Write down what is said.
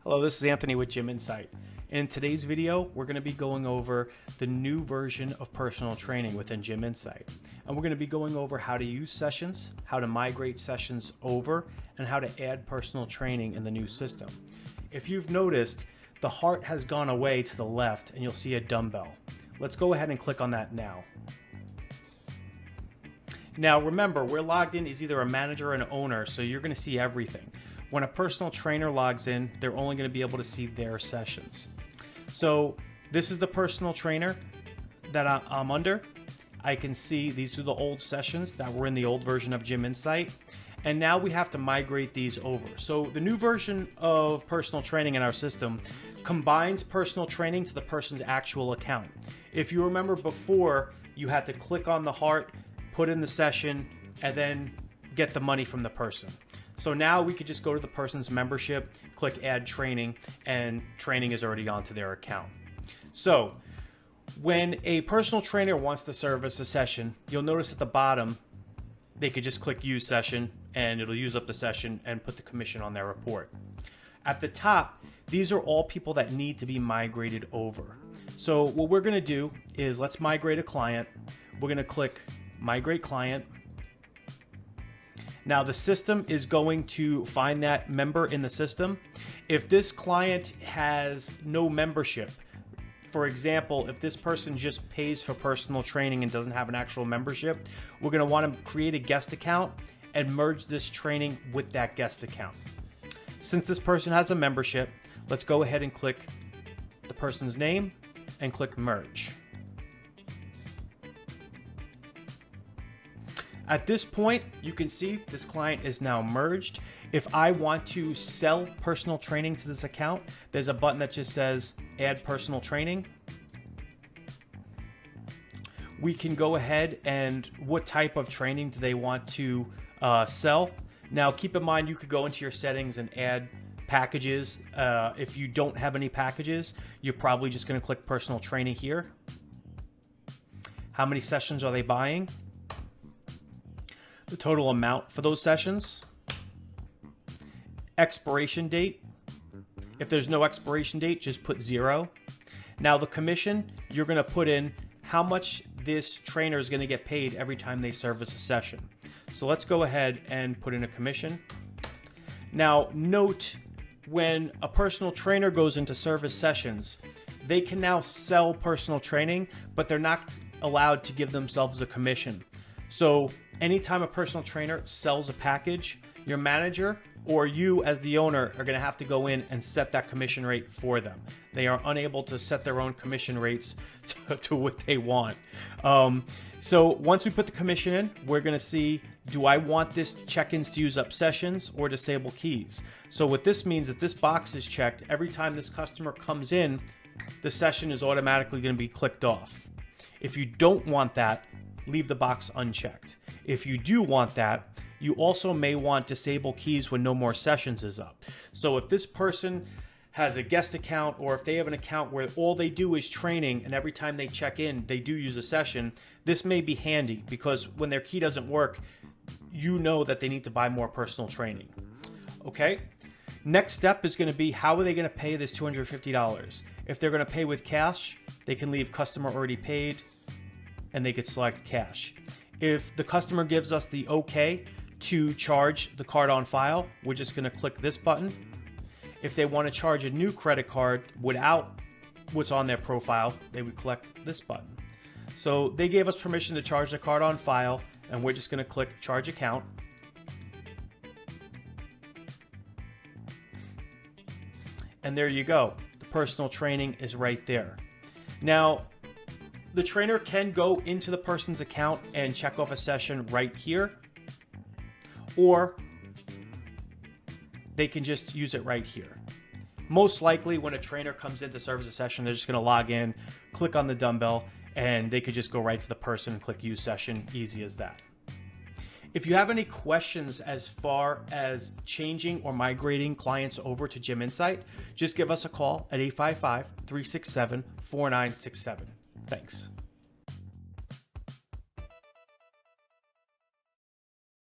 Hello, this is Anthony with Gym Insight. In today's video, we're going to be going over the new version of personal training within Gym Insight. And we're going to be going over how to use sessions, how to migrate sessions over, and how to add personal training in the new system. If you've noticed, the heart has gone away to the left and you'll see a dumbbell. Let's go ahead and click on that now. Now remember, we're logged in as either a manager or an owner, so you're going to see everything. When a personal trainer logs in, they're only going to be able to see their sessions. So this is the personal trainer that I'm under. I can see these are the old sessions that were in the old version of Gym Insight. And now we have to migrate these over. So the new version of personal training in our system combines personal training to the person's actual account. If you remember before, you had to click on the heart, put in the session, and then get the money from the person. So now we could just go to the person's membership, click add training, and training is already onto their account. So when a personal trainer wants to service a session, you'll notice at the bottom, they could just click use session and it'll use up the session and put the commission on their report. At the top, these are all people that need to be migrated over. So what we're gonna do is let's migrate a client. We're gonna click migrate client. Now the system is going to find that member in the system. If this client has no membership, for example, if this person just pays for personal training and doesn't have an actual membership, we're going to want to create a guest account and merge this training with that guest account. Since this person has a membership, let's go ahead and click the person's name and click merge. At this point, you can see this client is now merged. If I want to sell personal training to this account, there's a button that just says add personal training. We can go ahead and what type of training do they want to sell. Now keep in mind, you could go into your settings and add packages. If you don't have any packages, you're probably just going to click personal training here. How many sessions are they buying? The total amount for those sessions, expiration date. If there's no expiration date, just put 0. Now the commission, you're going to put in how much this trainer is going to get paid every time they service a session. So let's go ahead and put in a commission. Now note, when a personal trainer goes into service sessions, they can now sell personal training, but they're not allowed to give themselves a commission. So anytime a personal trainer sells a package, your manager or you as the owner are going to have to go in and set that commission rate for them. They are unable to set their own commission rates to what they want. So once we put the commission in, we're going to see, do I want this check-ins to use up sessions or disable keys? So what this means is this box is checked. Every time this customer comes in, the session is automatically going to be clicked off. If you don't want that, leave the box unchecked. If you do want that, you also may want disable keys when no more sessions is up. So if this person has a guest account, or if they have an account where all they do is training and every time they check in, they do use a session, this may be handy because when their key doesn't work, you know that they need to buy more personal training. Okay. Next step is going to be, how are they going to pay this $250? If they're going to pay with cash, they can leave customer already paid, and they could select cash. If the customer gives us the okay to charge the card on file, we're just going to click this button. If they want to charge a new credit card without what's on their profile, they would click this button. So they gave us permission to charge the card on file, and we're just going to click charge account. And there you go. The personal training is right there. Now, the trainer can go into the person's account and check off a session right here, or they can just use it right here. Most likely when a trainer comes in to service a session, they're just going to log in, click on the dumbbell, and they could just go right to the person and click use session. Easy as that. If you have any questions as far as changing or migrating clients over to Gym Insight, just give us a call at 855-367-4967. Thanks.